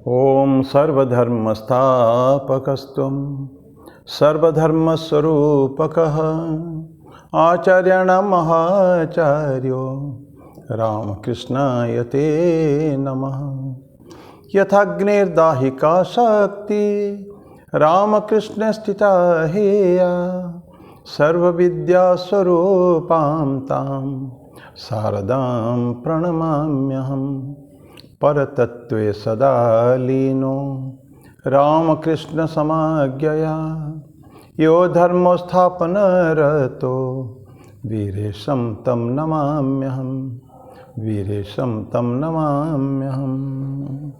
ओम सर्वधर्मस्थापकस्त्वं सर्वधर्मस्वरूपकः आचार्याणां महाचार्यो रामकृष्णाय ते नमः। यथाग्निर्दाहिका शक्ति रामकृष्णस्थिता हेया सर्वविद्यास्वरूपां तां शारदां प्रणमाम्यहम्। परतत्त्वे सदा लीनो रामकृष्ण समाज्ञया यो धर्मो स्थापनरतो वीरेशं तं नमाम्यहम्। वीरेशं तं नमाम्यहम्।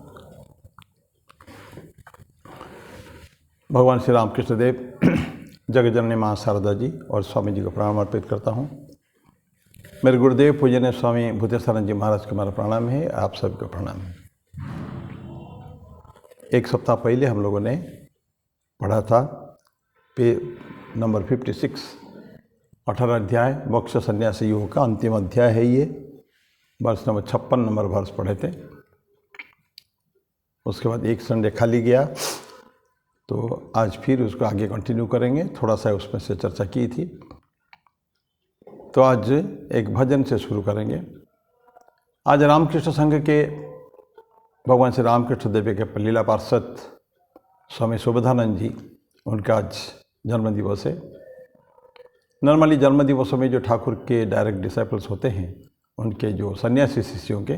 भगवान श्री रामकृष्ण देव, जगजननी माँ शारदा जी और स्वामी जी को प्रणाम अर्पित करता हूँ। मेरे गुरुदेव पूजनीय स्वामी भूतेश्वरन जी महाराज को मेरा प्रणाम है। आप सबको प्रणाम है। एक सप्ताह पहले हम लोगों ने पढ़ा था नंबर 56, 18 अध्याय मोक्ष संन्यास योग का अंतिम अध्याय है ये। वर्ष नंबर 56 नंबर वर्ष पढ़े थे। उसके बाद एक संडे खाली गया, तो आज फिर उसको आगे कंटिन्यू करेंगे। थोड़ा सा उसमें से चर्चा की थी, तो आज एक भजन से शुरू करेंगे। आज रामकृष्ण संघ के भगवान श्री रामकृष्ण देव के लीला पार्षद स्वामी शोभदानंद जी, उनका आज जन्म दिवस है। नॉर्मली जन्म दिवसों में जो ठाकुर के डायरेक्ट डिसाइपल्स होते हैं, उनके जो सन्यासी शिष्यों के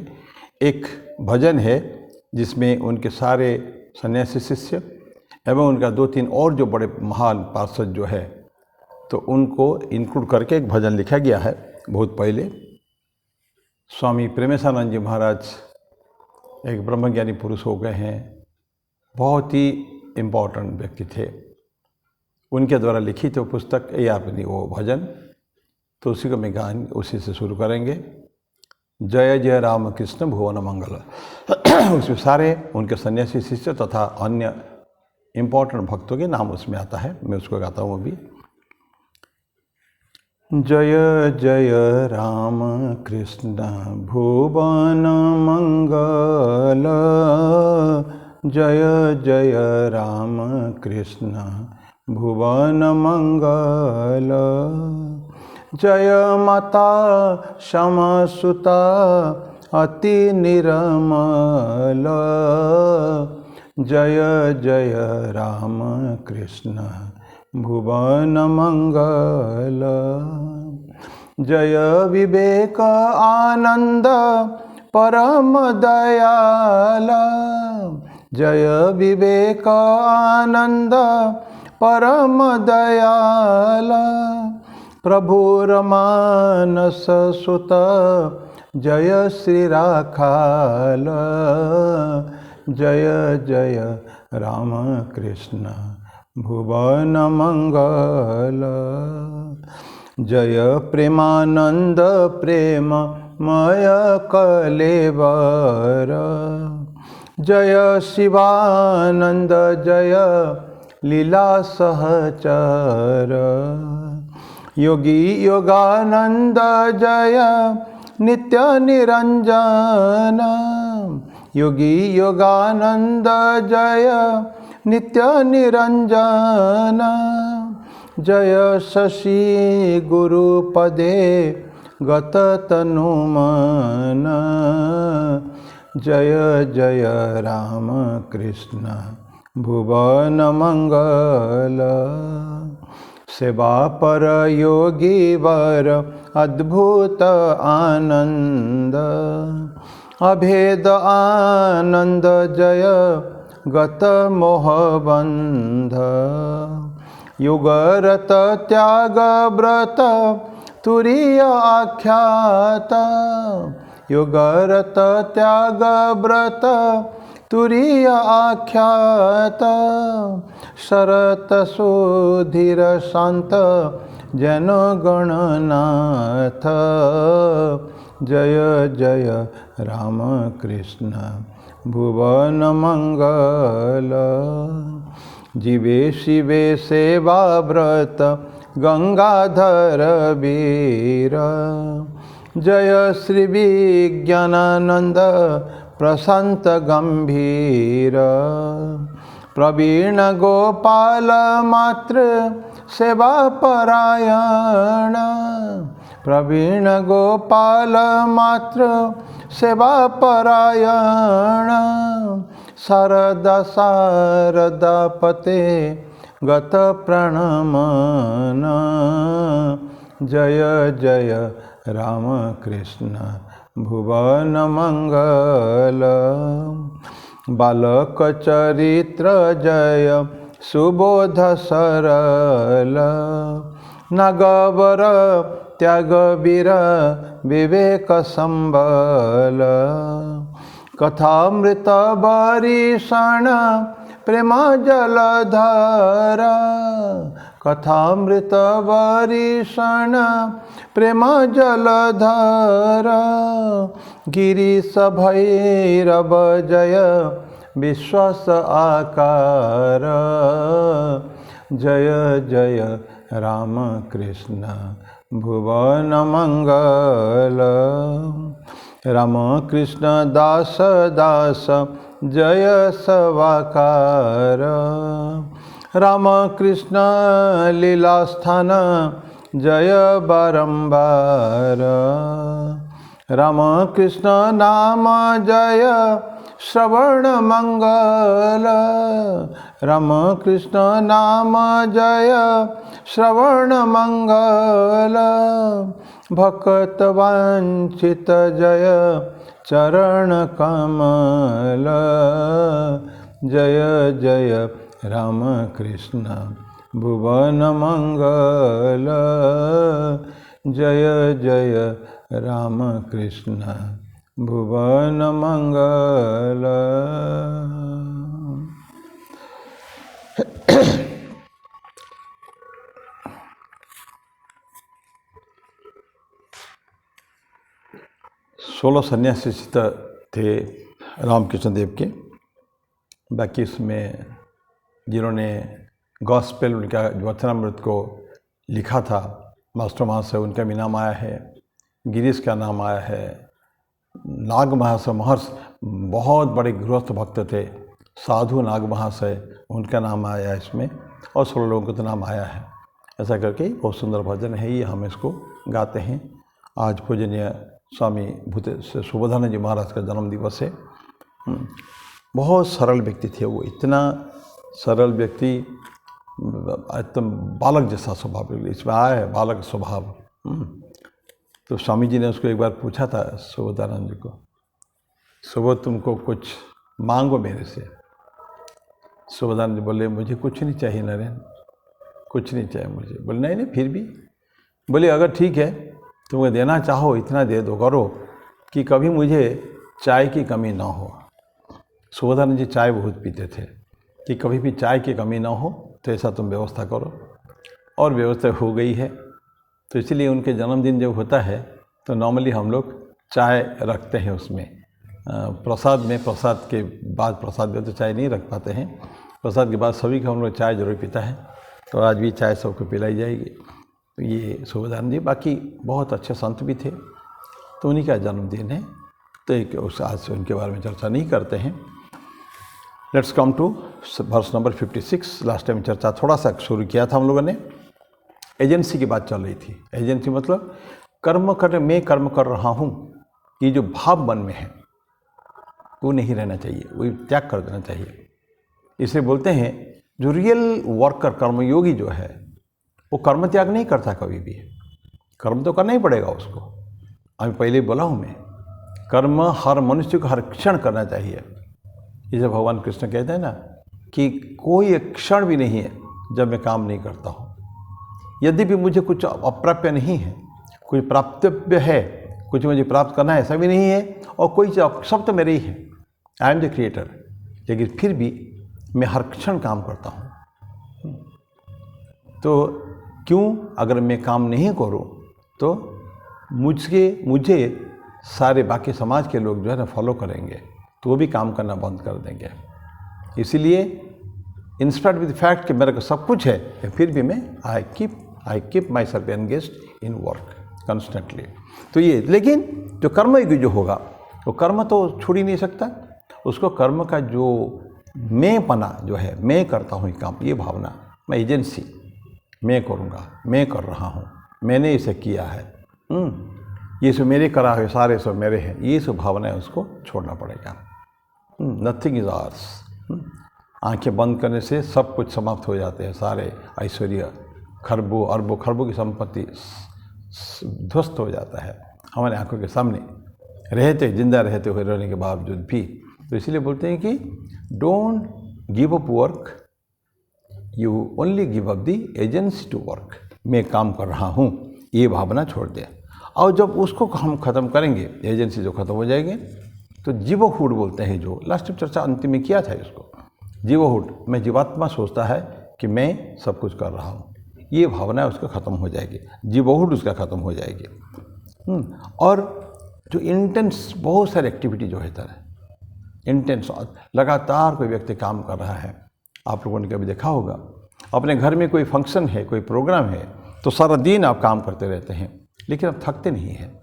एक भजन है, जिसमें उनके सारे सन्यासी शिष्य एवं उनका 2-3 और जो बड़े महान पार्षद जो है, तो उनको इंक्लूड करके एक भजन लिखा गया है। बहुत पहले स्वामी प्रेमेशानंद जी महाराज एक ब्रह्मज्ञानी पुरुष हो गए हैं, बहुत ही इम्पोर्टेंट व्यक्ति थे। उनके द्वारा लिखित वो पुस्तक या अपनी वो भजन, तो उसी को मैं गान उसी से शुरू करेंगे। जय जय राम कृष्ण भुवन मंगल। उसमें सारे उनके सन्यासी शिष्य तथा अन्य इम्पोर्टेंट भक्तों के नाम उसमें आता है। मैं उसको गाता हूँ अभी। जय जय राम कृष्ण भुवन मंगल। जय जय राम कृष्ण भुवन मंगल। जय माता श्यामसुता अति निर्मल। जय जय राम कृष्ण भुवन मंगल। जय विवेक आनंद परम दयाल। जय विवेक आनंद परम दयाल। प्रभुरमानस सुत जय श्री राखाल। जय जय राम कृष्ण भुवन मंगल। जय प्रेमानंद प्रेममय कलेवर। जय शिवानंद जय लीला सहचर। योगी योगानंद जय नित्य निरंजन। योगी योगानंद जय नित्य निरंजन। जय शशि गुरुपदे गत तनुमन। जय जय राम कृष्ण भुवन मंगल। सेवा पर योगी वर अद्भुत आनंद। अभेद आनंद जय गत मोहबंध। युगरत त्याग व्रत तुरीय आख्यात। युगरत त्याग व्रत तुरीय आख्यात। शरत सुधीर शांत जन गणनाथ। जय जय राम कृष्ण भुवन मंगल। जीवे शिवे सेवा व्रत गंगाधर वीर। जय श्री विज्ञानानंद प्रशांत गंभीर प्रवीण गोपाल मात्र सेवा परायण प्रवीण गोपाल मात्र सेवा परायण शारदा शारदा पते गत प्रणमन जय जय राम कृष्ण भुवन मंगल बालक चरित्र जय सुबोध सरल नगवर त्यागवीर विवेक संबल कथामृत बरिषण प्रेम जलधर कथामृत बरिषण प्रेम जलधर गिरीश भैरव जय विश्वास आकार जय जय राम कृष्ण भुवन मंगल राम कृष्ण दास दास जय सवाकार राम कृष्ण लीला स्थान जय बारंबार राम कृष्ण नाम जय श्रवण मंगल राम कृष्ण नाम जय श्रवण मंगल भक्त वांछित जय चरण कमल जय जय राम कृष्ण भुवन मंगल जय जय राम कृष्ण भुवन मंगल। सोलह सन्यासी थे रामकृष्ण देव के। बाकी इसमें जिन्होंने गॉस्पेल उनका वचनामृत को लिखा था मास्टर महाशय, उनका भी नाम आया है। गिरीश का नाम आया है। नाग महाशय महर्षि बहुत बड़े गृहस्थ भक्त थे, साधु नाग महाशय, उनका नाम आया इसमें, और 16 लोगों का तो नाम आया है। ऐसा करके बहुत सुंदर भजन है ये, हम इसको गाते हैं। आज पूजनीय स्वामी सुबोधानंद जी महाराज का जन्म दिवस है। बहुत सरल व्यक्ति थे वो, इतना सरल व्यक्ति, एकदम बालक जैसा स्वभाव, इसमें आया है बालक स्वभाव। तो स्वामी जी ने उसको एक बार पूछा था सुबोधानंद जी को, सुबोध तुमको कुछ मांगो मेरे से। सुबोधानंद जी बोले मुझे कुछ नहीं चाहिए नरेंद्र, कुछ नहीं चाहिए मुझे। बोले नहीं नहीं फिर भी। बोले अगर ठीक है तुम्हें देना चाहो इतना दे दो, करो कि कभी मुझे चाय की कमी ना हो। सुबोधानंद जी चाय बहुत पीते थे, कि कभी भी चाय की कमी ना हो तो ऐसा तुम व्यवस्था करो। और व्यवस्था हो गई है। तो इसलिए उनके जन्मदिन जब होता है तो नॉर्मली हम लोग चाय रखते हैं उसमें, प्रसाद में। प्रसाद के बाद, प्रसाद में तो चाय नहीं रख पाते हैं, प्रसाद के बाद सभी का हम लोग चाय जरूर पीता है। तो आज भी चाय सबको पिलाई जाएगी। तो ये सुबोधानंद जी बाकी बहुत अच्छे संत भी थे, तो उन्हीं का जन्मदिन है। तो एक उस आज से उनके बारे में चर्चा नहीं करते हैं। Let's come to verse number 56। Last time चर्चा थोड़ा सा शुरू किया था हम लोगों ने। एजेंसी की बात चल रही थी। एजेंसी मतलब मैं कर्म कर रहा हूँ, ये जो भाव मन में है वो नहीं रहना चाहिए, वो त्याग कर देना चाहिए। इसे बोलते हैं जो रियल वर्कर कर्मयोगी जो है वो कर्म त्याग नहीं करता कभी भी। कर्म तो करना ही पड़ेगा उसको। अभी पहले बोला हूँ मैं, कर्म हर मनुष्य को हर क्षण करना चाहिए। इसे भगवान कृष्ण कहते हैं ना कि कोई एक क्षण भी नहीं है जब मैं काम नहीं करता हूँ। यदि भी मुझे कुछ अप्राप्य नहीं है, कुछ प्राप्तव्य है, कुछ मुझे प्राप्त करना है, ऐसा भी नहीं है, और कोई सब तो मेरे ही है, आई एम द क्रिएटर, लेकिन फिर भी मैं हर क्षण काम करता हूँ। तो क्यों, अगर मैं काम नहीं करूँ तो मुझे सारे बाकी समाज के लोग जो है ना फॉलो करेंगे, तो वो भी काम करना बंद कर देंगे। इसीलिए इंस्पायर्ड विद फैक्ट कि मेरे को सब कुछ है, फिर भी मैं I keep my self engaged in work constantly. तो ये, लेकिन जो कर्मयोगी जो होगा वो कर्म तो छोड़ ही नहीं सकता। उसको कर्म का जो मैं पना जो है, मैं करता हूँ ये काम, ये भावना, मैं एजेंसी, मैं करूँगा, मैं कर रहा हूँ, मैंने इसे किया है, ये सब मेरे करा है, सारे सब मेरे हैं, ये सब भावना है उसको छोड़ना पड़ेगा। Nothing is ours. आंखें बंद करने से सब कुछ समाप्त हो जाते हैं, सारे ऐश्वर्य, खरबों अरबों खरबों की संपत्ति ध्वस्त हो जाता है हमारे आंखों के सामने रहते, जिंदा रहते हुए रहने के बावजूद भी। तो इसलिए बोलते हैं कि don't give up work, you only give up the agency to work. मैं काम कर रहा हूँ, ये भावना छोड़ दें। और जब उसको हम ख़त्म करेंगे, एजेंसी जो ख़त्म हो जाएगी, तो जीवोहुड बोलते हैं, जो लास्ट चर्चा अंतिम में किया था इसको, जीवोहुड में जीवात्मा सोचता है कि मैं सब कुछ कर रहा हूँ, ये भावना उसका ख़त्म हो जाएगी, जीवोहुड उसका ख़त्म हो जाएगी। और जो इंटेंस बहुत सारी एक्टिविटी जो है तरह इंटेंस, लगातार कोई व्यक्ति काम कर रहा है, आप लोगों ने कभी देखा होगा, अपने घर में कोई फंक्शन है, कोई प्रोग्राम है, तो सारा दिन आप काम करते रहते हैं, लेकिन आप थकते नहीं हैं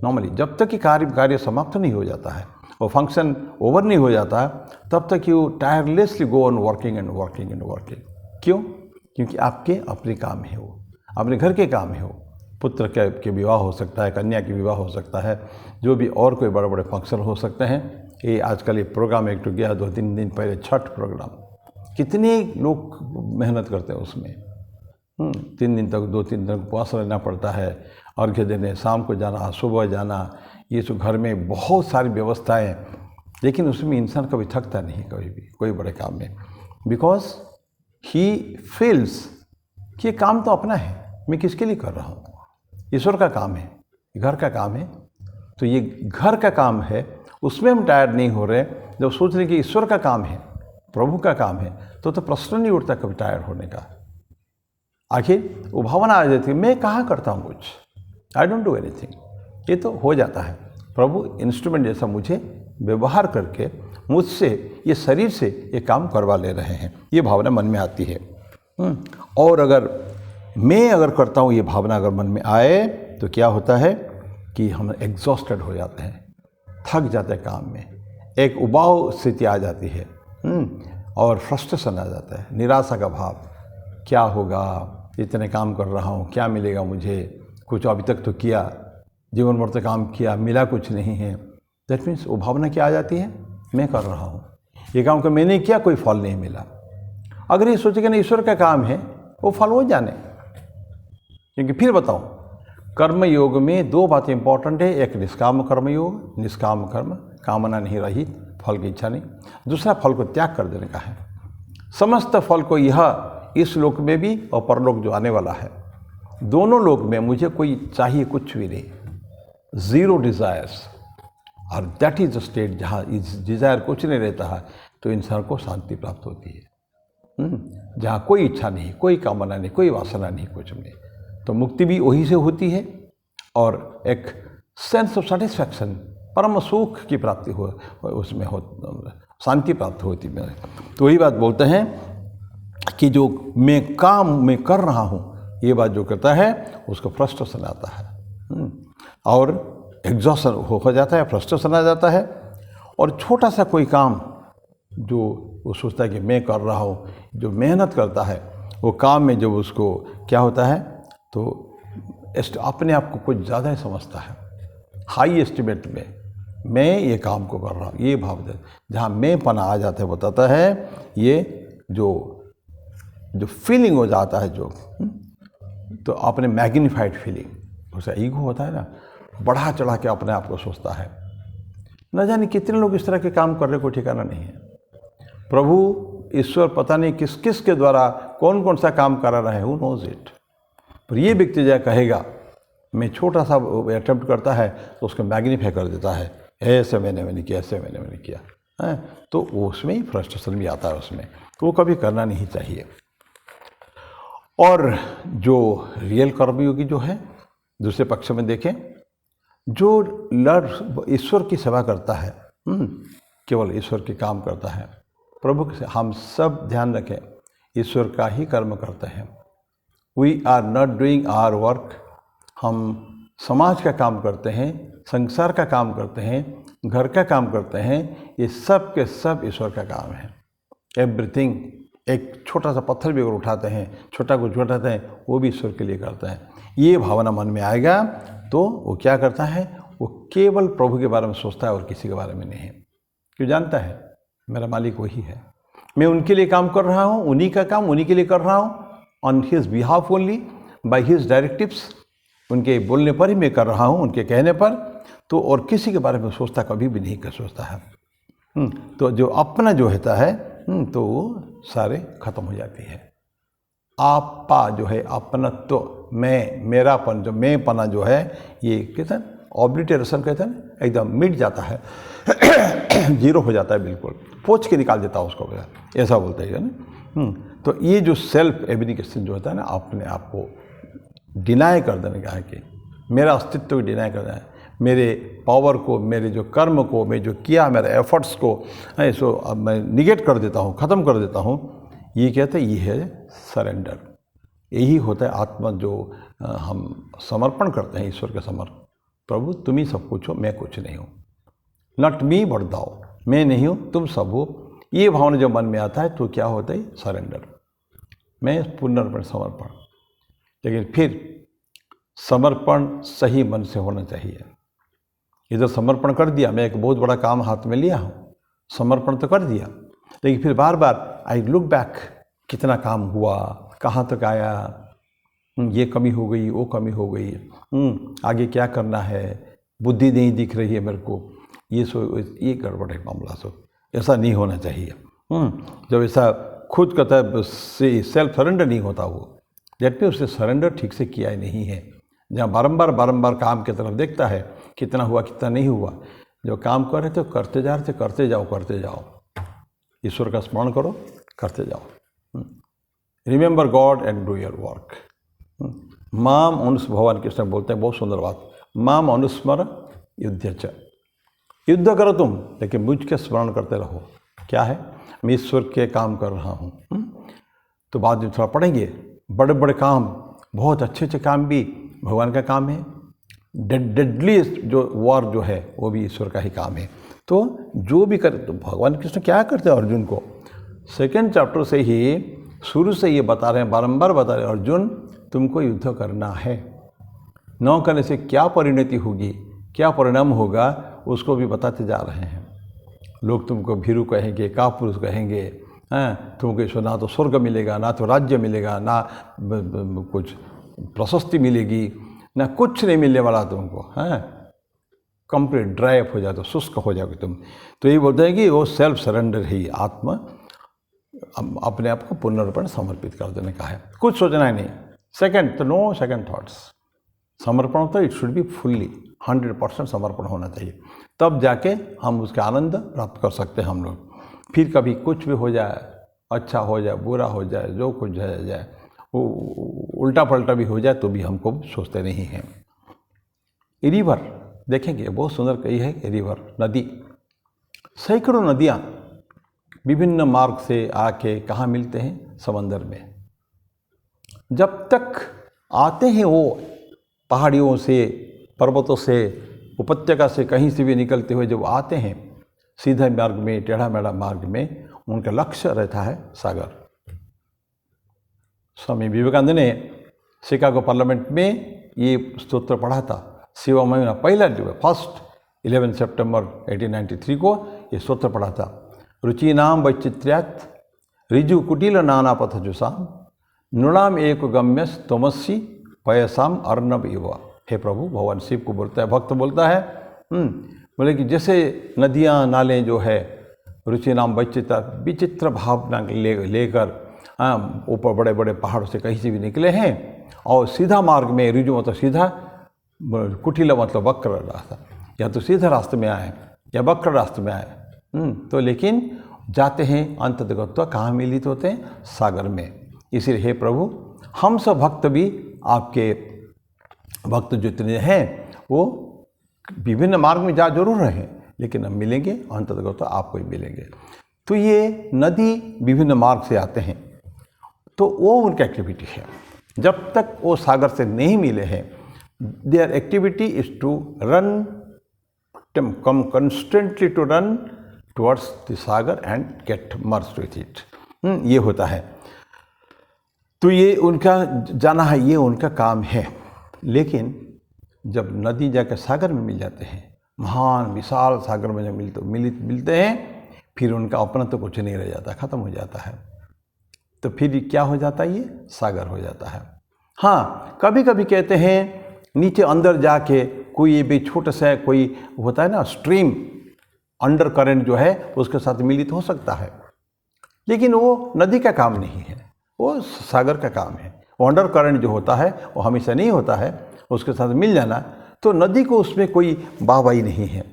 नॉर्मली। जब तक कि कार्य समाप्त नहीं हो जाता है, वो फंक्शन ओवर नहीं हो जाता है, तब तक you tirelessly go on working and working and working. क्यों? क्योंकि आपके अपने काम है, वो अपने घर के काम है, वो पुत्र के विवाह हो सकता है, कन्या की विवाह हो सकता है, जो भी और कोई बड़े बड़े फंक्शन हो सकते हैं। ये आजकल ये प्रोग्राम एक तो गया 2-3 दिन पहले, छठ प्रोग्राम, कितने लोग मेहनत करते हैं उसमें। 3 दिन तक 2-3 दिन उपवास रहना पड़ता है, अर्घ्य देने, शाम को जाना, सुबह जाना, ये सब घर में बहुत सारी व्यवस्थाएं, लेकिन उसमें इंसान कभी थकता नहीं, कभी भी कोई बड़े काम में, बिकॉज ही फील्स कि ये काम तो अपना है, मैं किसके लिए कर रहा हूँ, ईश्वर का काम है, घर का काम है। तो ये घर का काम है, उसमें हम टायर्ड नहीं हो रहे। जब सोच रहे कि ईश्वर का काम है, प्रभु का काम है, तो प्रश्न नहीं उठता कभी टायर्ड होने का। आखिर वो भावना आ जाती है, मैं कहाँ करता हूँ कुछ, आई डोंट डू एनीथिंग, ये तो हो जाता है। प्रभु इंस्ट्रूमेंट जैसा मुझे व्यवहार करके मुझसे, ये शरीर से ये काम करवा ले रहे हैं, ये भावना मन में आती है। और अगर मैं करता हूँ, ये भावना अगर मन में आए, तो क्या होता है कि हम एग्जॉस्टेड हो जाते हैं, थक जाते हैं काम में, एक उबाऊ स्थिति आ जाती है, और फ्रस्ट्रेशन आ जाता है, निराशा का भाव, क्या होगा, इतने काम कर रहा हूँ, क्या मिलेगा मुझे, कुछ अभी तक तो किया, जीवन भर तो काम किया, मिला कुछ नहीं है। दैट मीन्स वो भावना क्या आ जाती है, मैं कर रहा हूँ, ये काम को मैंने किया, कोई फल नहीं मिला। अगर ये सोचेगा ना ईश्वर का काम है, वो फल हो जाने। क्योंकि फिर बताऊँ, कर्म योग में 2 बातें इंपॉर्टेंट है, एक निष्काम कर्म योग, निष्काम कर्म, कामना नहीं रहित, फल की इच्छा नहीं। दूसरा फल को त्याग कर देने का है। समस्त फल को यह इस लोक में भी और परलोक जो आने वाला है, दोनों लोक में मुझे कोई चाहिए कुछ भी नहीं, ज़ीरो डिज़ायर्स। और दैट इज द स्टेट जहाँ इस डिज़ायर कुछ नहीं रहता है, तो इंसान को शांति प्राप्त होती है। जहाँ कोई इच्छा नहीं, कोई कामना नहीं, कोई वासना नहीं, कुछ नहीं, तो मुक्ति भी वही से होती है, और एक सेंस ऑफ सेटिस्फैक्शन, परम सुख की प्राप्ति हो, उसमें हो, शांति प्राप्त होती है। तो वही बात बोलते हैं कि जो मैं कर रहा हूँ, ये बात जो करता है उसको फ्रस्ट्रेशन आता है, और एग्जॉस्शन हो जाता है, फ्रस्ट्रेशन आ जाता है। और छोटा सा कोई काम जो वो सोचता है कि मैं कर रहा हूँ, जो मेहनत करता है, वो काम में जब उसको क्या होता है, तो अपने आप को कुछ ज़्यादा ही समझता है, हाई एस्टिमेट में मैं ये काम को कर रहा हूँ, ये भाव दे, जहाँ मैं पना आ जाता है, बताता है ये जो फीलिंग हो जाता है, जो तो अपने मैग्नीफाइड फीलिंग, उसे ईगो होता है ना, बढ़ा चढ़ा के अपने आप को सोचता है। न जाने कितने लोग इस तरह के काम कर रहे, कोई ठिकाना नहीं है। प्रभु ईश्वर पता नहीं किस किस के द्वारा कौन कौन सा काम करा रहा है, हु नोज इट। पर ये व्यक्ति जो कहेगा मैं छोटा सा अटेम्प्ट करता है, तो उसको मैग्नीफाई कर देता है, ऐसे मैंने किया, ऐसे मैंने किया है, तो उसमें ही फ्रस्ट्रेशन भी आता है उसमें, तो वो कभी करना नहीं चाहिए। और जो रियल कर्मयोगी जो है, दूसरे पक्ष में देखें, जो ईश्वर की सेवा करता है, केवल ईश्वर के काम करता है, प्रभु से हम सब ध्यान रखें, ईश्वर का ही कर्म करते हैं। We are not doing our work, हम समाज का काम करते हैं, संसार का काम करते हैं, घर का काम करते हैं, ये सब के सब ईश्वर का काम है। एवरीथिंग, एक छोटा सा पत्थर भी अगर उठाते हैं, छोटा कुछ उठाते हैं, वो भी ईश्वर के लिए करते हैं। ये भावना मन में आएगा तो वो क्या करता है, वो केवल प्रभु के बारे में सोचता है और किसी के बारे में नहीं। क्यों? जानता है मेरा मालिक वही है, मैं उनके लिए काम कर रहा हूँ, उन्हीं का काम उन्हीं के लिए कर रहा हूँ, on his behalf only, by his directives, उनके बोलने पर ही मैं कर रहा हूँ, उनके कहने पर। तो और किसी के बारे में सोचता कभी भी नहीं कर सोचता है। तो जो अपना जो होता है तो वो सारे खत्म हो जाती है। आपा जो है अपनत्व, तो मैं, मेरापन, जो मैं पना जो है, ये कहते हैं ऑब्लिटरेशन कहते हैं, एकदम मिट जाता है, जीरो हो जाता है, बिल्कुल पोंछ के निकाल देता है उसको, ऐसा बोलते हैं ना। तो ये जो सेल्फ एब्निकेशन जो होता है ना, अपने आप को डिनाई कर देने का है कि मेरा अस्तित्व को डिनाई कर देना है, मेरे पावर को, मेरे जो कर्म को, मैं जो किया, मेरे एफर्ट्स को सो अब मैं निगेट कर देता हूँ, ख़त्म कर देता हूँ। ये कहते हैं, ये है सरेंडर। यही होता है आत्मा जो हम समर्पण करते हैं ईश्वर के समर्पण। प्रभु तुम ही सब कुछ हो, मैं कुछ नहीं हूँ, नॉट मी बट दाओ, मैं नहीं हूँ तुम सब हो। ये भावना जब मन में आता है तो क्या होता है, सरेंडर, मैं पूर्णपण समर्पण। लेकिन फिर समर्पण सही मन से होना चाहिए। इधर समर्पण कर दिया, मैं एक बहुत बड़ा काम हाथ में लिया हूँ, समर्पण तो कर दिया, लेकिन फिर बार बार आई लुक बैक, कितना काम हुआ, कहाँ तक आया, ये कमी हो गई, वो कमी हो गई, आगे क्या करना है, बुद्धि नहीं दिख रही है मेरे को, ये गड़बड़ है मामला। सो ऐसा नहीं होना चाहिए। जब ऐसा खुद का से सेल्फ सरेंडर नहीं होता, वो दैट मीन्स उसने सरेंडर ठीक से किया ही नहीं है। जहाँ बारंबार काम की तरफ देखता है, कितना हुआ कितना नहीं हुआ, जो काम कर रहे थे करते जा रहे थे, करते जाओ, ईश्वर का स्मरण करो, करते जाओ। Remember God and do your work. माम अनुस, भगवान कृष्ण बोलते हैं बहुत सुंदर बात, माम अनुस्मर युद्ध, युद्ध करो तुम, लेकिन मुझ के स्मरण करते रहो। क्या है, मैं ईश्वर के काम कर रहा हूँ। तो बाद में थोड़ा पढ़ेंगे, बड़े बड़े काम, बहुत अच्छे काम भी भगवान का काम है। डेडलीस्ट जो वॉर जो है वो भी ईश्वर का ही काम है। तो जो भी करे, तो भगवान कृष्ण क्या करते हैं अर्जुन को, सेकेंड चैप्टर से ही शुरू से ये बता रहे हैं, बारंबार बता रहे हैं, अर्जुन तुमको युद्ध करना है, न करने से क्या परिणति होगी, क्या परिणाम होगा, उसको भी बताते जा रहे हैं। लोग तुमको भीरू कहेंगे, कापुरुष कहेंगे, तुमको इसको ना तो स्वर्ग मिलेगा, ना तो राज्य मिलेगा, ना कुछ प्रशस्ति मिलेगी, ना कुछ नहीं मिलने वाला तुमको, कंप्लीट ड्राई अप हो जाए, तो शुष्क हो जाओगे तुम। तो ये बोलते हैं कि वो सेल्फ सरेंडर ही आत्मा अपने आप को पूर्णरूपेण समर्पित कर देने का है, कुछ सोचना ही नहीं। सेकंड तो नो सेकंड थॉट्स, समर्पण तो इट शुड बी फुल्ली 100% समर्पण होना चाहिए, तब जाके हम उसका आनंद प्राप्त कर सकते हैं हम लोग। फिर कभी कुछ भी हो जाए, अच्छा हो जाए, बुरा हो जाए, जो कुछ जाए, वो उल्टा पलटा भी हो जाए, तो भी हमको सोचते नहीं हैं। रिवर देखेंगे, बहुत सुंदर कही है, रिवर नदी, सैकड़ों नदियाँ विभिन्न मार्ग से आके कहाँ मिलते हैं, समंदर में। जब तक आते हैं वो पहाड़ियों से, पर्वतों से, उपत्यका से, कहीं से भी निकलते हुए जब आते हैं सीधा मार्ग में, टेढ़ा मेढ़ा मार्ग में, उनका लक्ष्य रहता है सागर। स्वामी विवेकानंद ने शिकागो पार्लियामेंट में ये स्तोत्र पढ़ा था, शिवा महीना पहला जो है, फर्स्ट 11 सितंबर 1893 को ये स्तोत्र पढ़ा था। रुचिनाम वैचित्र्यात् ऋजु कुटिल नाना पथ जुसाम नृणाम एक गम्यस तमस्सी पयसाम अर्णव इव। हे प्रभु, भगवान शिव को बोलता है, भक्त बोलता है, बोले कि जैसे नदियाँ नाले जो है रुचिनाम वैचित्र, विचित्र भावना लेकर ऊपर बड़े बड़े पहाड़ों से कहीं से भी निकले हैं, और सीधा मार्ग में, ऋजु मतलब सीधा, कुटिल मतलब वक्र रास्ता, या तो सीधा रास्ते में आए या वक्र रास्ते में आए, तो लेकिन जाते हैं अंततः कहाँ मिलित होते हैं, सागर में। इसलिए हे प्रभु, हम सब भक्त भी, आपके भक्त जितने हैं वो विभिन्न मार्ग में जा जरूर रहे हैं, लेकिन हम मिलेंगे अंततः तो आपको ही मिलेंगे। तो ये नदी विभिन्न मार्ग से आते हैं, तो वो उनकी एक्टिविटी है। जब तक वो सागर से नहीं मिले हैं, there activity is to run come constantly to run towards the sagar and get merged with it. ये होता है। तो ये उनका जाना है, ये उनका काम है। लेकिन जब नदी जाकर सागर में मिल जाते हैं, महान विशाल सागर में जब मिलते हैं, फिर उनका अपना तो कुछ नहीं रह जाता, ख़त्म हो जाता है। तो फिर क्या हो जाता है? ये सागर हो जाता है। हाँ, कभी कभी कहते हैं नीचे अंदर जाके कोई ये भी छोटा सा कोई होता है ना स्ट्रीम, अंडर करंट जो है उसके साथ मिलित हो सकता है, लेकिन वो नदी का काम नहीं है, वो सागर का काम है। वो अंडर करंट जो होता है वो हमेशा नहीं होता है, उसके साथ मिल जाना, तो नदी को उसमें कोई वाहवाही नहीं है।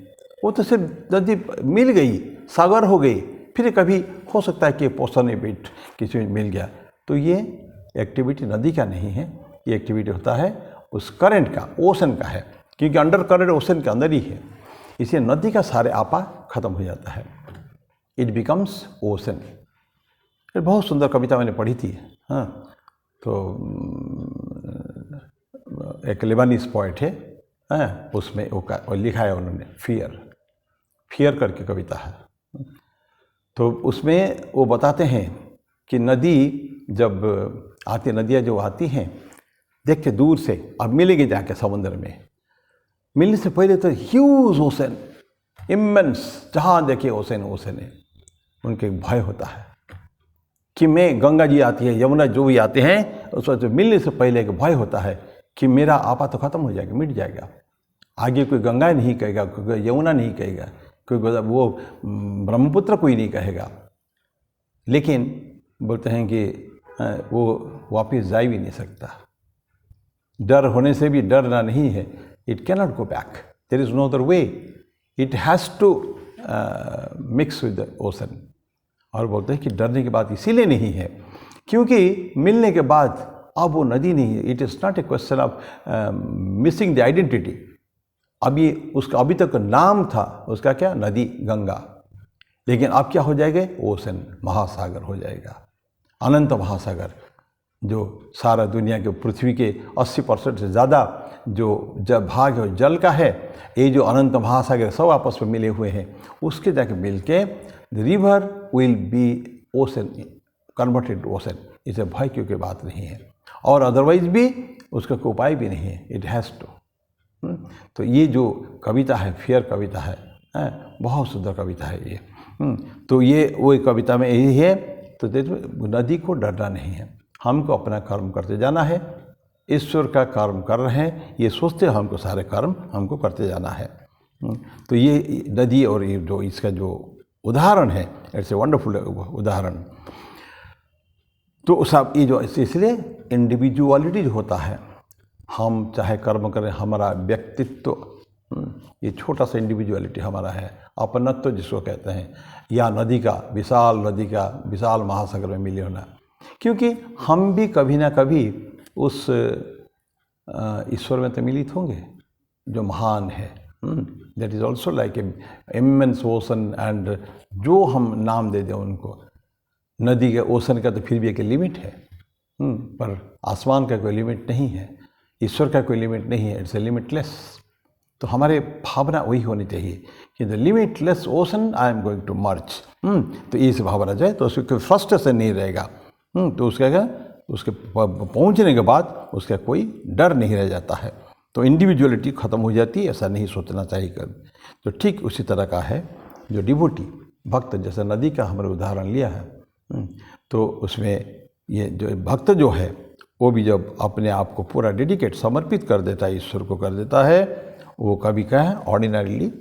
वो तो सिर्फ नदी मिल गई, सागर हो गई, फिर कभी हो सकता है कि पोषण इवेंट किसी में मिल गया। तो ये एक्टिविटी नदी का नहीं है, ये एक्टिविटी होता है उस करंट का, ओशन का है, क्योंकि अंडर करंट ओशन के अंदर ही है। इसलिए नदी का सारे आपा खत्म हो जाता है, इट बिकम्स ओशन। बहुत सुंदर कविता मैंने पढ़ी थी। हाँ, तो एक लेबानीज पोएट है, उसमें वो लिखा है उन्होंने, फियर करके कविता है। तो उसमें वो बताते हैं कि नदी जब आती, नदियाँ जो आती हैं, देखते दूर से, अब मिलेगी जाके समुद्र में, मिलने से पहले तो ह्यूज ओशन, इमेंस, जहाँ देखिए ओशन ओशन है, उनके भय होता है कि मैं, गंगा जी आती है, यमुना जो भी आते हैं, उस वक्त मिलने से पहले एक भय होता है कि मेरा आपा तो खत्म हो जाएगा, मिट जाएगा। आगे कोई गंगा नहीं कहेगा, कोई यमुना नहीं कहेगा, कोई वो ब्रह्मपुत्र कोई नहीं कहेगा, लेकिन बोलते हैं कि वो वापस जा भी नहीं सकता। डर होने से भी डरना नहीं है, it cannot go back, there is no other way, it has to mix with the ocean. और बोलते हैं कि डरने की बात इसीलिए नहीं है क्योंकि मिलने के बाद अब वो नदी नहीं है, it is not a question of missing the identity. अभी उसका अभी तक नाम था उसका क्या, नदी, गंगा, लेकिन अब क्या हो जाएगा, ओशन, महासागर हो जाएगा, अनंत महासागर, जो सारा दुनिया के पृथ्वी के 80% से ज़्यादा जो जब भाग है जल का है, ये जो अनंत महासागर सब आपस में मिले हुए हैं, उसके जाके मिल के the river will be ocean, converted ocean. इसे भय क्योंकि बात नहीं है, और अदरवाइज भी उसका कोई उपाय भी नहीं है, इट हैज़ टू। तो ये जो कविता है, फियर कविता है, बहुत सुंदर कविता है ये। तो ये वो कविता में यही है। तो नदी को डरना नहीं है, हमको अपना कर्म करते जाना है, ईश्वर का कर्म कर रहे हैं ये सोचते हैं, हमको सारे कर्म हमको करते जाना है। तो ये नदी और ये जो इसका जो उदाहरण है, इट्स ए वंडरफुल उदाहरण। तो सब ये जो इसलिए इंडिविजुअलिटी जो होता है, हम चाहे कर्म करें, हमारा व्यक्तित्व, ये छोटा सा इंडिविजुअलिटी हमारा है, अपनत्व जिसको कहते हैं, या नदी का विशाल महासागर में मिले होना, क्योंकि हम भी कभी ना कभी उस ईश्वर में तो मिलित होंगे जो महान है। That is also like a immense ocean, and जो हम नाम दे दें उनको, नदी के, ओशन का तो फिर भी एक लिमिट है, पर आसमान का कोई लिमिट नहीं है, ईश्वर का कोई लिमिट नहीं है, इट्स ए लिमिटलेस। तो हमारे भावना वही होनी चाहिए कि the limitless ocean I am going to merge. तो इस भावना जाए तो उसके फ्रस्ट्रेशन नहीं रहेगा। तो उसका क्या, उसके पहुंचने के बाद उसका कोई डर नहीं रह जाता है, तो इंडिविजुअलिटी ख़त्म हो जाती है, ऐसा नहीं सोचना चाहिए कर। तो ठीक उसी तरह का है जो डिवोटी भक्त, जैसे नदी का हमने उदाहरण लिया है, तो उसमें ये जो भक्त जो है वो भी जब अपने आप को पूरा डेडिकेट, समर्पित कर देता है, ईश्वर को कर देता है, वो कभी क्या है, ऑर्डिनरीली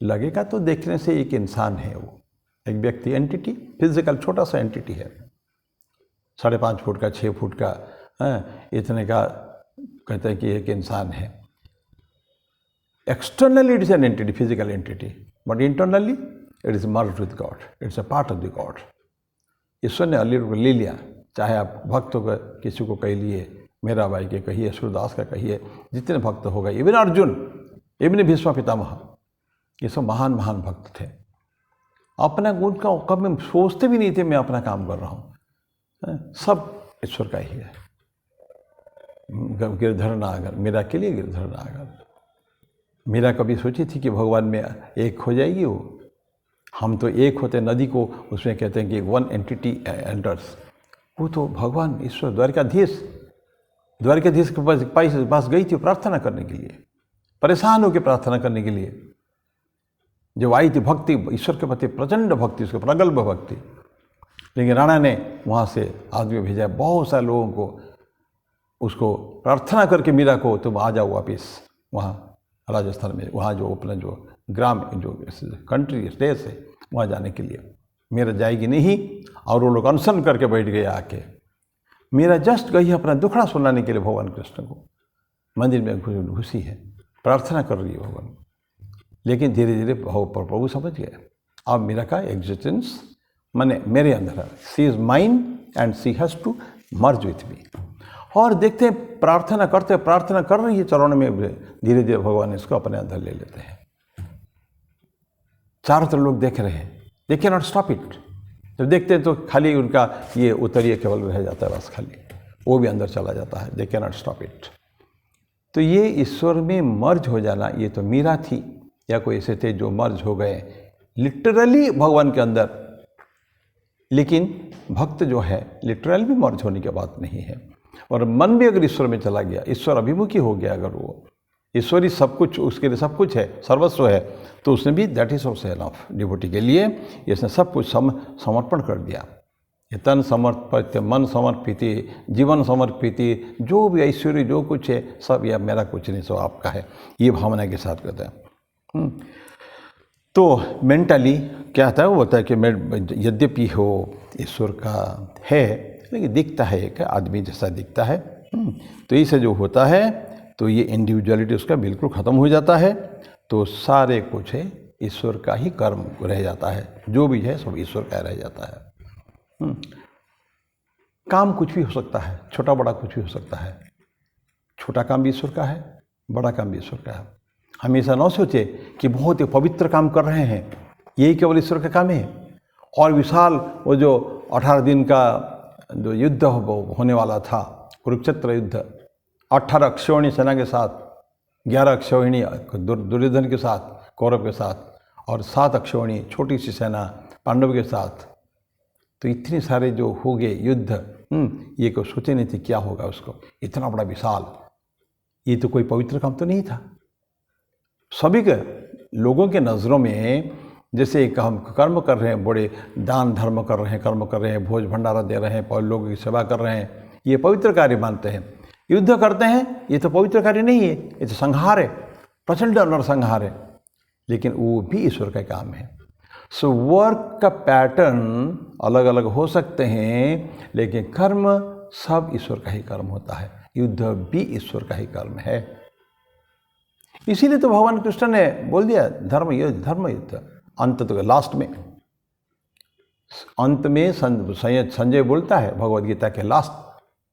लगेगा तो देखने से एक इंसान है, वो एक व्यक्ति, एंटिटी, फिजिकल छोटा सा एंटिटी है, 5.5 फुट का, 6 फुट का, इतने का, कहते हैं कि एक इंसान है। Externally it is an entity, physical entity, but internally it is merged with God, it's a part of the God. ईश्वर ने अली को ले लिया, चाहे आप भक्त को किसी को कह लिए, मेरा भाई के कहिए, सूरदास का कहिए, जितने भक्त हो गए, इवन अर्जुन, इवन भीष्म पितामह, ये सब महान महान भक्त थे। अपना गुण का कभी सोचते भी नहीं थे मैं अपना काम कर रहा हूँ, सब ईश्वर का ही है। गिरधर नागर, मेरा के लिए गिरधर नागर, मीरा कभी सोची थी कि भगवान में एक हो जाएगी वो? हम तो एक होते, नदी को उसमें कहते हैं कि वन एंटिटी एंटर्स। वो तो भगवान ईश्वर द्वारकाधीश के पास गई थी प्रार्थना करने के लिए, परेशान होकर प्रार्थना करने के लिए। जब आई थी भक्ति, ईश्वर के प्रति प्रचंड भक्ति, उसके प्रगल्भ भक्ति। लेकिन राणा ने वहाँ से आदमी भेजा, बहुत सारे लोगों को, उसको प्रार्थना करके मीरा को तुम आ जाओ वापिस वहाँ राजस्थान में, वहाँ जो अपना जो ग्राम जो कंट्री स्टेट है वहाँ जाने के लिए। मीरा जाएगी नहीं, और वो लोग अनशन करके बैठ गए आके। मीरा जस्ट गई अपना दुखड़ा सुनाने के लिए भगवान कृष्ण को। मंदिर में घुसी है, प्रार्थना कर रही है भगवान। लेकिन धीरे धीरे प्रभु समझ गए अब मीरा का एग्जिस्टेंस माने मेरे अंदर है, she is mine and she has to merge with me. और देखते हैं प्रार्थना कर रही है चरणों में, धीरे धीरे भगवान इसको अपने अंदर ले लेते हैं। चारों तरफ लोग देख रहे हैं, they can not stop it. जब देखते हैं तो खाली उनका ये उत्तरीय केवल रह जाता है, बस खाली वो भी अंदर चला जाता है, they can not stop it. तो ये ईश्वर में मर्ज हो जाना, ये तो मीरा थी या कोई ऐसे थे जो मर्ज हो गए लिटरली भगवान के अंदर। लेकिन भक्त जो है लिटरली भी मर्ज होने की बात नहीं है। और मन भी अगर ईश्वर में चला गया, ईश्वर अभिमुखी हो गया, अगर वो ईश्वरी सब कुछ, उसके लिए सब कुछ है, सर्वस्व है, तो उसने भी that is also enough devotee के लिए इसने सब कुछ समर्पण कर दिया। ये तन समर्पित, मन समर्पित, जीवन समर्पित, जो भी ऐश्वर्य जो कुछ है सब यह मेरा कुछ नहीं, सब आपका है, ये भावना के साथ करते हैं। तो मेंटली क्या होता है, वो बोलता है कि मैं यद्यपि हो ईश्वर का है, लेकिन दिखता है एक आदमी जैसा दिखता है। तो इससे जो होता है तो ये इंडिविजुअलिटी उसका बिल्कुल ख़त्म हो जाता है। तो सारे कुछ है ईश्वर का ही कर्म रह जाता है, जो भी है सब ईश्वर का रह जाता है। काम कुछ भी हो सकता है, छोटा बड़ा कुछ भी हो सकता है। छोटा काम भी ईश्वर का है, बड़ा काम भी ईश्वर का है। हमेशा न सोचे कि बहुत ही पवित्र काम कर रहे हैं, यही केवल ईश्वर का काम है। और विशाल वो जो 18 दिन का जो युद्ध होने वाला था, कुरुक्षेत्र युद्ध, 18 अक्षौहिणी सेना के साथ, 11 अक्षौहिणी दुर्योधन के साथ, कौरव के साथ, और 7 अक्षौहिणी छोटी सी सेना पांडव के साथ। तो इतने सारे जो हो गए युद्ध, ये को सोचे नहीं थे क्या होगा उसको, इतना बड़ा विशाल। ये तो कोई पवित्र काम तो नहीं था। सभी के लोगों के नज़रों में जैसे हम कर्म कर रहे हैं, बड़े दान धर्म कर रहे हैं, कर्म कर रहे हैं, भोज भंडारा दे रहे हैं, लोगों की सेवा कर रहे हैं, ये पवित्र कार्य मानते हैं। युद्ध करते हैं, ये तो पवित्र कार्य नहीं है, ये तो संहार है, प्रचंड नरसंहार है। लेकिन वो भी ईश्वर का काम है। सो वर्क का पैटर्न अलग अलग हो सकते हैं, लेकिन कर्म सब ईश्वर का ही कर्म होता है। युद्ध भी ईश्वर का ही कर्म है। इसीलिए तो भगवान कृष्ण ने बोल दिया धर्म युद्ध। अंत तो लास्ट में, अंत में संजय बोलता है भगवद गीता के लास्ट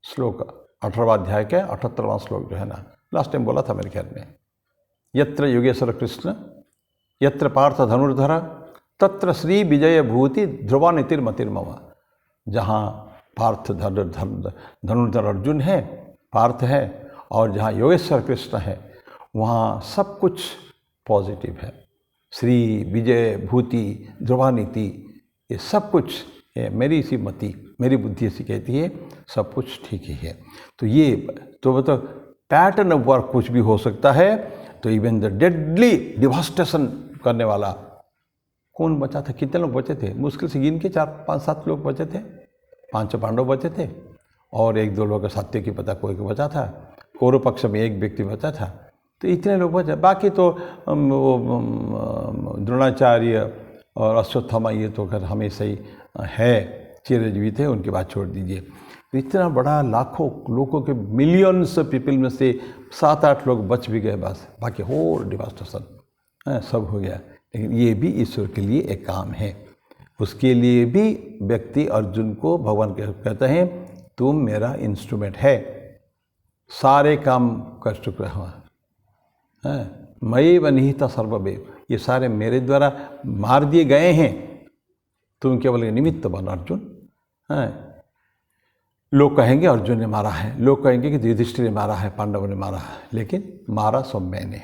श्लोक, 18वां अध्याय के 78वां श्लोक जो है ना, लास्ट टाइम बोला था मेरे ख्याल में, यत्र योगेश्वर कृष्ण यत्र पार्थ धनुर्धर तत्र श्री विजय भूति ध्रुवा नीतिर्मतिर्मम। जहाँ पार्थ धनुर्धर अर्जुन है, पार्थ है, और जहाँ योगेश्वर कृष्ण है, वहाँ सब कुछ पॉजिटिव है। श्री विजय भूति ध्रुवा नीति, ये सब कुछ है। मेरी सी मति, मेरी बुद्धि ऐसी कहती है सब कुछ ठीक ही है। तो ये तो मतलब पैटर्न ऑफ वर्क कुछ भी हो सकता है। तो इवन द डेडली डिवास्टेशन करने वाला कौन बचा था? कितने लोग बचे थे? मुश्किल से गिन के 4-5-7 लोग बचे थे। 5 पांडव बचे थे और 1-2 लोग सात्य की पता कोई बचा था। कौरव पक्ष में 1 व्यक्ति बचा था। तो इतने लोग बचे, बाकी तो द्रोणाचार्य और अश्वत्थामा ये तो खैर हमेशा ही है, चिरजीवित है, उनकी बात छोड़ दीजिए। तो इतना बड़ा लाखों लोगों के मिलियंस पीपल में से 7-8 लोग बच भी गए बस, बाकी होल डिवास्टेशन सब हो गया। लेकिन ये भी ईश्वर के लिए एक काम है। उसके लिए भी व्यक्ति अर्जुन को भगवान कहते हैं तुम मेरा इंस्ट्रूमेंट है, सारे काम कर चुका हुआ मयि निहिता सर्ववेव, ये सारे मेरे द्वारा मार दिए गए हैं, तुम केवल निमित्त बन अर्जुन। लोग कहेंगे अर्जुन ने मारा है, लोग कहेंगे कि युधिष्ठिर ने मारा है, पांडवों ने मारा है, लेकिन मारा सब मैंने।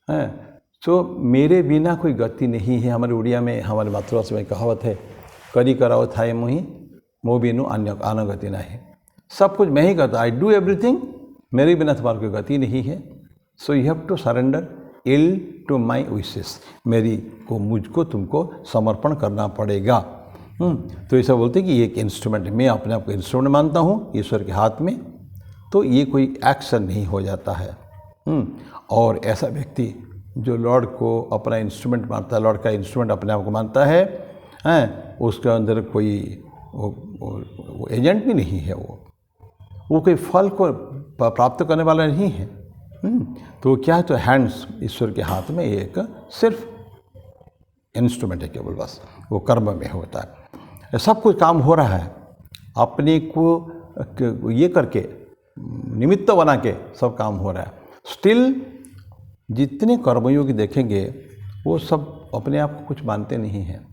हैं। तो मेरे बिना कोई गति नहीं है। हमारे उड़िया में, हमारे मातृभाषा में कहावत है, करी कराओ थाए मुही मो बिनु अन्य आना गति नहीं। सब कुछ मैं ही करता, आई डू एवरीथिंग, मेरे बिना तुम्हारी कोई गति नहीं है। So you have to surrender all to my wishes, मुझको तुमको समर्पण करना पड़ेगा। तो ऐसा बोलते हैं कि ये एक इंस्ट्रूमेंट है, मैं अपने आप को इंस्ट्रूमेंट मानता हूँ ईश्वर के हाथ में, तो ये कोई एक्शन नहीं हो जाता है। और ऐसा व्यक्ति जो लॉर्ड को अपना इंस्ट्रूमेंट मानता है, लॉर्ड का इंस्ट्रूमेंट अपने आप को मानता है, उसके अंदर कोई वो एजेंट भी नहीं है, वो कोई फल को प्राप्त करने वाला नहीं है। तो क्या है, तो हैंड्स ईश्वर के हाथ में एक सिर्फ इंस्ट्रूमेंट है केवल, बस वो कर्म में होता है। सब कुछ काम हो रहा है, अपने को ये करके निमित्त बना के सब काम हो रहा है। स्टिल जितने कर्मयोगी देखेंगे वो सब अपने आप को कुछ मानते नहीं हैं,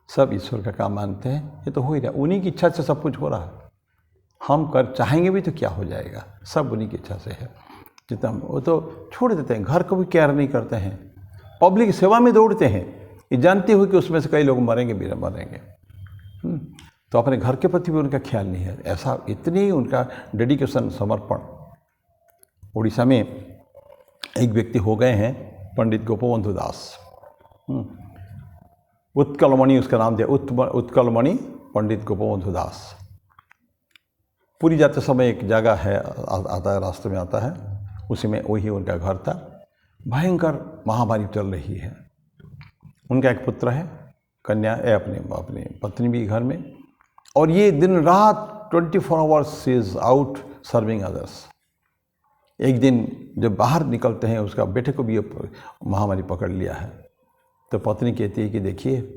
सब ईश्वर का काम मानते हैं। ये तो हो ही रहा है, उन्हीं की इच्छा से सब कुछ हो रहा है। हम कर चाहेंगे भी तो क्या हो जाएगा, सब उन्हीं की इच्छा से है। जितना वो तो छोड़ देते हैं, घर को भी केयर नहीं करते हैं, पब्लिक सेवा में दौड़ते हैं, ये जानते हुए कि उसमें से कई लोग मरेंगे भी मरेंगे। तो अपने घर के प्रति भी उनका ख्याल नहीं है। ऐसा इतनी उनका डेडिकेशन, समर्पण। उड़ीसा में एक व्यक्ति हो गए हैं, पंडित गोपबंधु दास, उत्कलमणि उसका नाम दिया, उत्कलमणि पंडित गोपबंधु दास। पूरी जाते समय एक जगह है, आता है, रास्ते में आता है, उसी में वही उनका घर था। भयंकर महामारी चल रही है। उनका एक पुत्र है, कन्या है, अपनी पत्नी भी घर में, और ये दिन रात 24 hours is out serving others. एक दिन जब बाहर निकलते हैं, उसका बेटे को भी महामारी पकड़ लिया है। तो पत्नी कहती है कि देखिए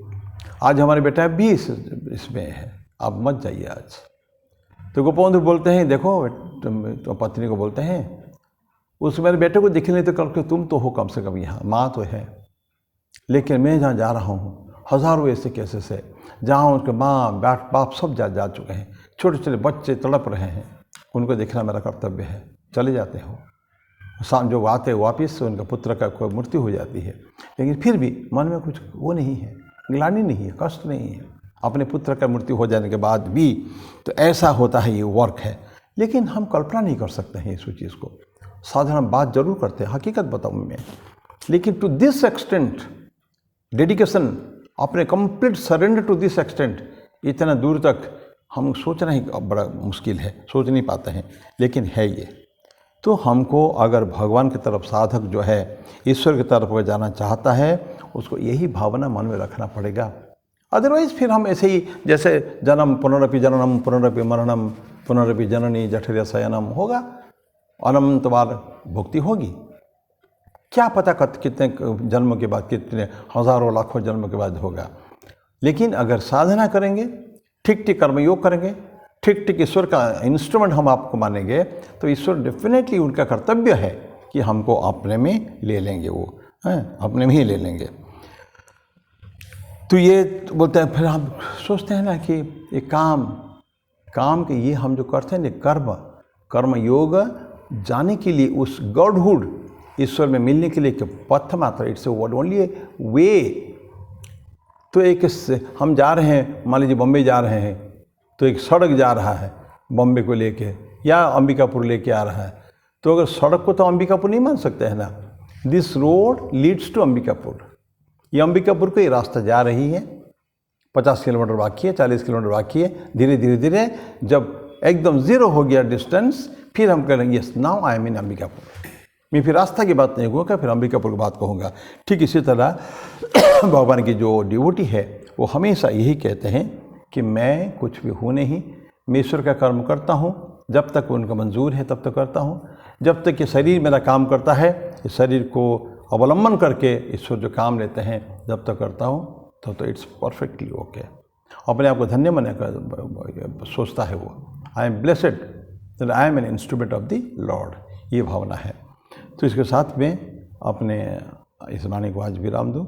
आज हमारे बेटा भी इसमें है, आप मत जाइए आज। तो गोपबंधु बोलते हैं, देखो, तो पत्नी को बोलते हैं, उस मेरे बेटे को दिख नहीं तो करके तुम तो हो कम से कम यहाँ, माँ तो है, लेकिन मैं जहाँ जा रहा हूँ हज़ारों ऐसे केसेस है जहाँ उनके माँ बाप सब जा चुके हैं, छोटे छोटे बच्चे तड़प रहे हैं, उनको देखना मेरा कर्तव्य है। चले जाते हो, शाम जो आते वापस उनका पुत्र का कोई मृत्यु हो जाती है, लेकिन फिर भी मन में कुछ वो नहीं है, ग्लानि नहीं है, कष्ट नहीं है अपने पुत्र का मृत्यु हो जाने के बाद भी। तो ऐसा होता है, ये वर्क है। लेकिन हम कल्पना नहीं कर सकते हैं इस चीज़ को, साधारण बात जरूर करते हैं, हकीकत बताऊँ मैं, लेकिन टू दिस एक्सटेंट डेडिकेशन, अपने complete surrender to this extent, इतना दूर तक हम सोचना ही बड़ा मुश्किल है, सोच नहीं पाते हैं, लेकिन है ये। तो हमको अगर भगवान की तरफ साधक जो है ईश्वर की तरफ अगर जाना चाहता है, उसको यही भावना मन में रखना पड़ेगा। अदरवाइज फिर हम ऐसे ही जैसे जन्म पुनरपि जननम पुनरपि मरणम पुनरपि जननी जठर शयनम होगा, अनंत बार भुक्ति होगी। क्या पता कितने जन्म के बाद, कितने हज़ारों लाखों जन्म के बाद होगा। लेकिन अगर साधना करेंगे, ठीक ठीक कर्मयोग करेंगे, ठीक ठीक ईश्वर का इंस्ट्रूमेंट हम आपको मानेंगे, तो ईश्वर डेफिनेटली उनका कर्तव्य है कि हमको अपने में ले लेंगे, वो अपने में ही ले लेंगे। तो ये बोलते हैं, फिर हम सोचते हैं ना कि ये काम के ये हम जो करते हैं ना, कर्म योग जाने के लिए, उस गॉडहुड ईश्वर में मिलने के लिए एक पथ मात्र, इट्स ओनली ए वे। तो एक हम जा रहे हैं, मान लीजिए बम्बई जा रहे हैं, तो एक सड़क जा रहा है बम्बई को लेके या अंबिकापुर लेके आ रहा है, तो अगर सड़क को तो अंबिकापुर नहीं मान सकते हैं ना, this road leads to Ambikapur. ये अंबिकापुर को ये रास्ता जा रही है, 50 किलोमीटर बाकी है, 40 किलोमीटर बाकी है। धीरे धीरे धीरे जब एकदम ज़ीरो हो गया डिस्टेंस, फिर हम कहेंगे यस नाउ आई एम इन अंबिकापुर। मैं फिर रास्ता की बात नहीं कहूँगा, फिर अंबिकापुर की बात कहूँगा। ठीक इसी तरह भगवान की जो डिवोटी है वो हमेशा यही कहते हैं कि मैं कुछ भी हूँ नहीं, मैं ईश्वर का कर्म करता हूँ, जब तक उनका मंजूर है तब तक करता हूँ, जब तक ये शरीर मेरा काम करता है, इस शरीर को अवलंबन करके ईश्वर जो काम लेते हैं जब तक करता हूँ तब तो इट्स परफेक्टली ओके। अपने आप को धन्य माने कर सोचता है वो, I am blessed that I am an instrument of the Lord, ये भावना है। तो इसके साथ में अपने इस वाणी को आज विराम दूँ।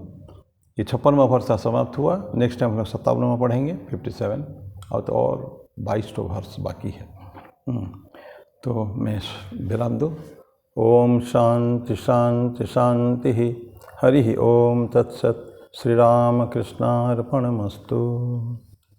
ये 56वां वर्ष समाप्त हुआ। नेक्स्ट टाइम हम 57वां पढ़ेंगे, 57, और 22 वर्ष बाकी है। तो मैं विराम दूँ। ओम शांति शांति शांति। हरि ओम तत्सत। श्री राम कृष्णार्पणमस्तु।